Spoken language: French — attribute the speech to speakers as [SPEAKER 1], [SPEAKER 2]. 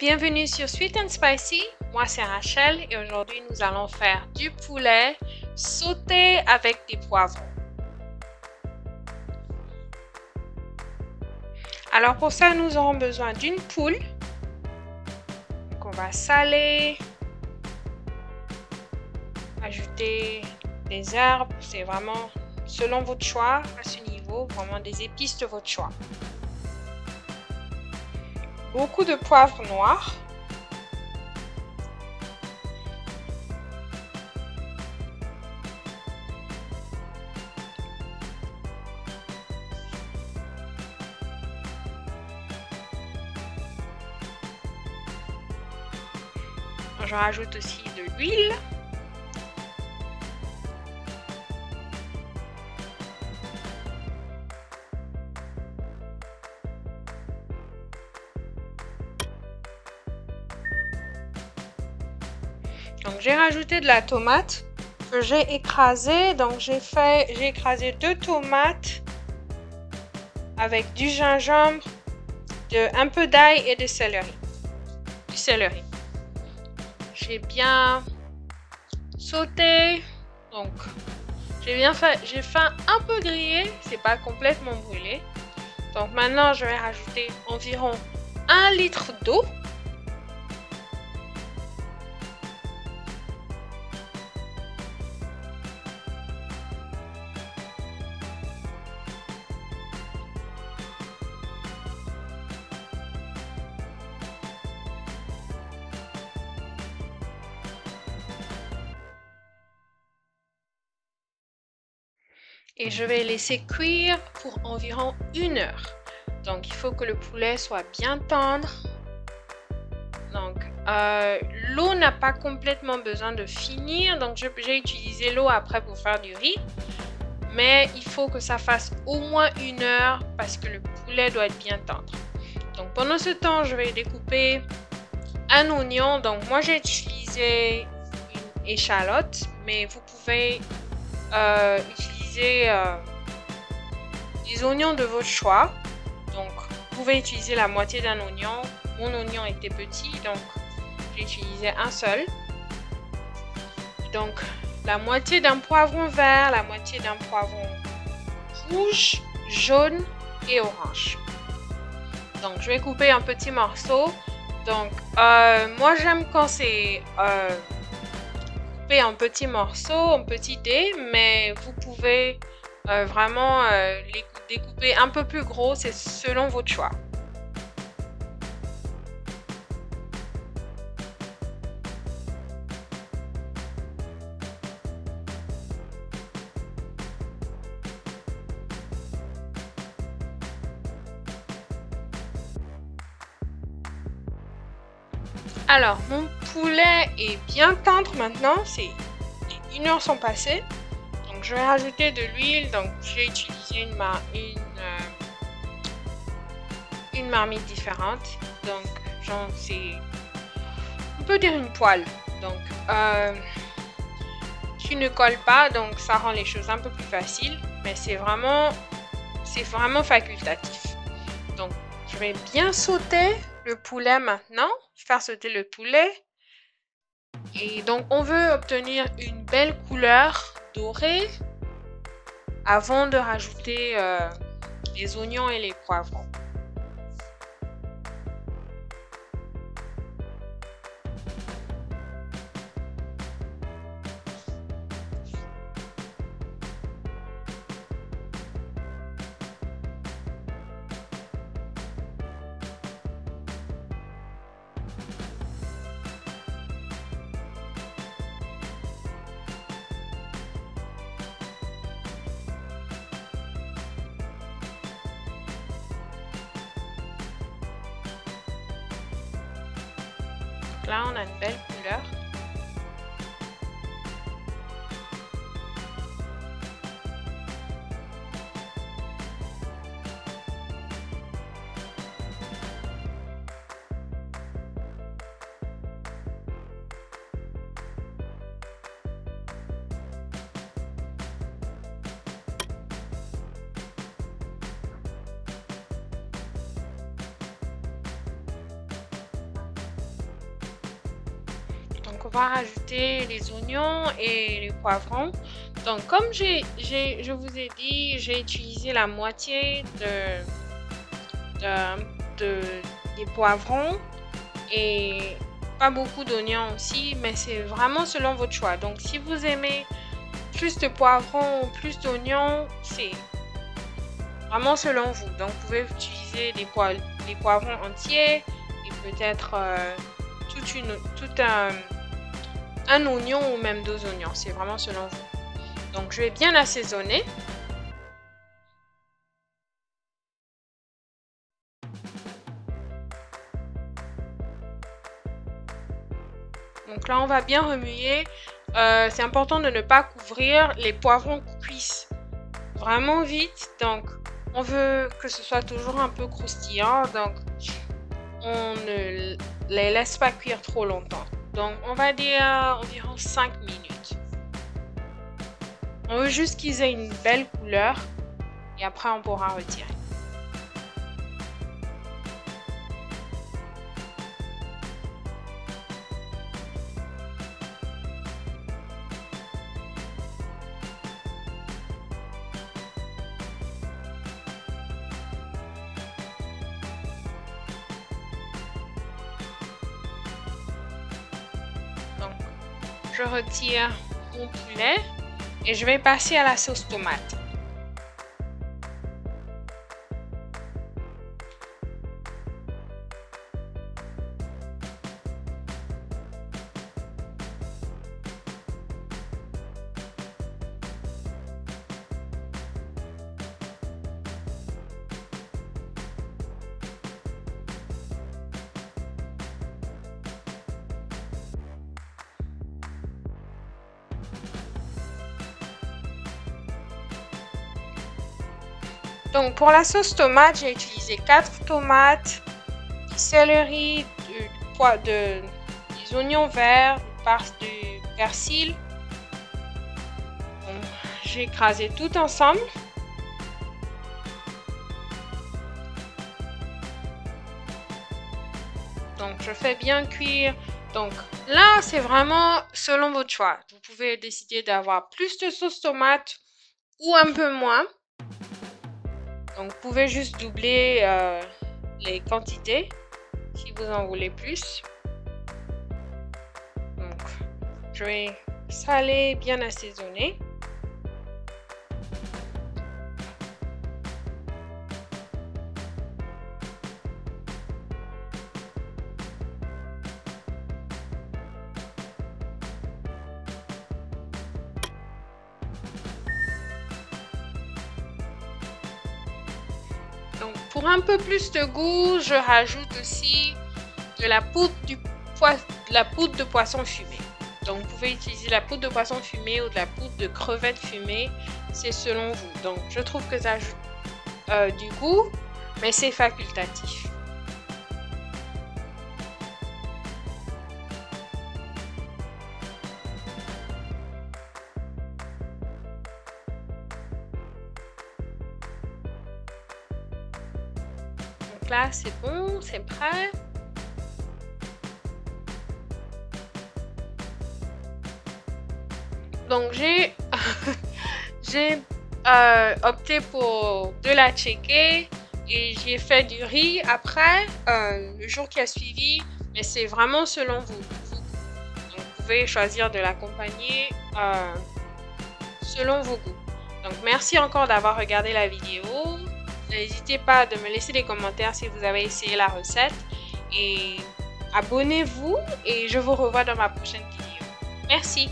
[SPEAKER 1] Bienvenue sur Sweet and Spicy, moi c'est Rachel et aujourd'hui nous allons faire du poulet sauté avec des poivrons. Alors pour ça nous aurons besoin d'une poule, donc on va saler, ajouter des herbes, c'est vraiment selon votre choix à ce niveau, vraiment des épices de votre choix. Beaucoup de poivre noir. Je rajoute aussi de l'huile. Donc j'ai rajouté de la tomate que j'ai écrasée. Donc j'ai écrasé 2 tomates avec du gingembre, un peu d'ail et du céleri. J'ai bien sauté. Donc j'ai fait un peu griller, c'est pas complètement brûlé. Donc maintenant je vais rajouter environ 1 litre d'eau. Et je vais laisser cuire pour environ 1 heure. Donc, il faut que le poulet soit bien tendre. Donc, l'eau n'a pas complètement besoin de finir. Donc, j'ai utilisé l'eau après pour faire du riz. Mais il faut que ça fasse au moins 1 heure parce que le poulet doit être bien tendre. Donc, pendant ce temps, je vais découper un oignon. Donc, moi, j'ai utilisé une échalote. Mais vous pouvez utiliser des oignons de votre choix. Donc vous pouvez utiliser la moitié d'un oignon. Mon oignon était petit, donc j'ai utilisé un seul. Donc la moitié d'un poivron vert, la moitié d'un poivron rouge, jaune et orange. Donc je vais couper en petits morceaux. Donc moi j'aime quand c'est en petits morceaux, en petits dés, mais vous pouvez vraiment les découper un peu plus gros, c'est selon votre choix. Alors, mon poulet est bien tendre maintenant, les 1 heure sont passées. Donc, je vais rajouter de l'huile. Donc, j'ai utilisé une marmite différente. Donc, on peut dire une poêle. Donc, tu ne colles pas, donc ça rend les choses un peu plus faciles. Mais c'est vraiment facultatif. Donc, je vais bien sauter le poulet maintenant, faire sauter le poulet. Et donc, on veut obtenir une belle couleur dorée avant de rajouter les oignons et les poivrons. Là, on a une belle couleur. Donc on va rajouter les oignons et les poivrons. Donc comme je vous ai dit, j'ai utilisé la moitié des poivrons et pas beaucoup d'oignons aussi, mais c'est vraiment selon votre choix. Donc si vous aimez plus de poivrons ou plus d'oignons, c'est vraiment selon vous. Donc vous pouvez utiliser des poivrons entiers et peut-être un oignon ou même 2 oignons. C'est vraiment selon vous. Donc je vais bien assaisonner. Donc là on va bien remuer. C'est important de ne pas couvrir. Les poivrons cuisent vraiment vite. Donc on veut que ce soit toujours un peu croustillant. Donc on ne les laisse pas cuire trop longtemps. Donc on va dire environ 5 minutes. On veut juste qu'ils aient une belle couleur et après on pourra retirer. Donc je retire mon poulet et je vais passer à la sauce tomate. Donc pour la sauce tomate, j'ai utilisé 4 tomates, du céleri, des oignons verts, du persil. J'ai écrasé tout ensemble. Donc je fais bien cuire. Donc là, c'est vraiment selon votre choix. Vous pouvez décider d'avoir plus de sauce tomate ou un peu moins. Donc vous pouvez juste doubler les quantités si vous en voulez plus. Donc je vais saler, bien assaisonner. Donc pour un peu plus de goût, je rajoute aussi de la poudre de poisson fumé. Donc vous pouvez utiliser la poudre de poisson fumé ou de la poudre de crevettes fumée, c'est selon vous. Donc je trouve que ça ajoute du goût, mais c'est facultatif. Donc là c'est bon, c'est prêt. Donc j'ai opté pour de la tchéké et j'ai fait du riz après le jour qui a suivi, mais c'est vraiment selon vous. Donc, vous pouvez choisir de l'accompagner selon vos goûts. Donc merci encore d'avoir regardé la vidéo. N'hésitez pas de me laisser des commentaires si vous avez essayé la recette et abonnez-vous et je vous revois dans ma prochaine vidéo. Merci.